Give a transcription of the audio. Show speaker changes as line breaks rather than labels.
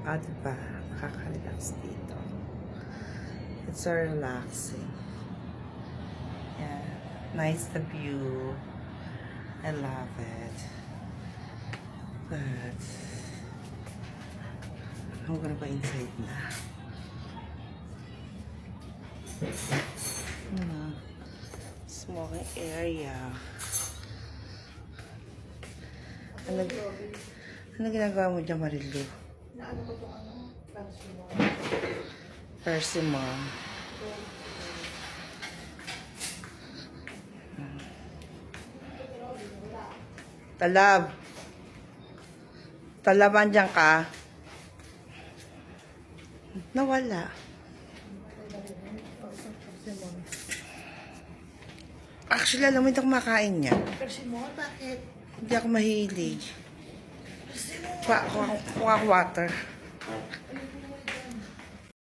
Ah, diba? Nakaka-relax dito. It's so relaxing. Yeah. Nice the view. I love it. But I'm gonna go inside na. Smoking area. Ano ginagawa mo dyan, Marilu?
Naano ko itong
Persimmon. Talab. Talaban dyan ka. Nawala. Actually, alam mo, hindi ako makain niya.
Persimmon? Bakit?
Hindi ako mahilig.
Persimmon?
Kuha ako water.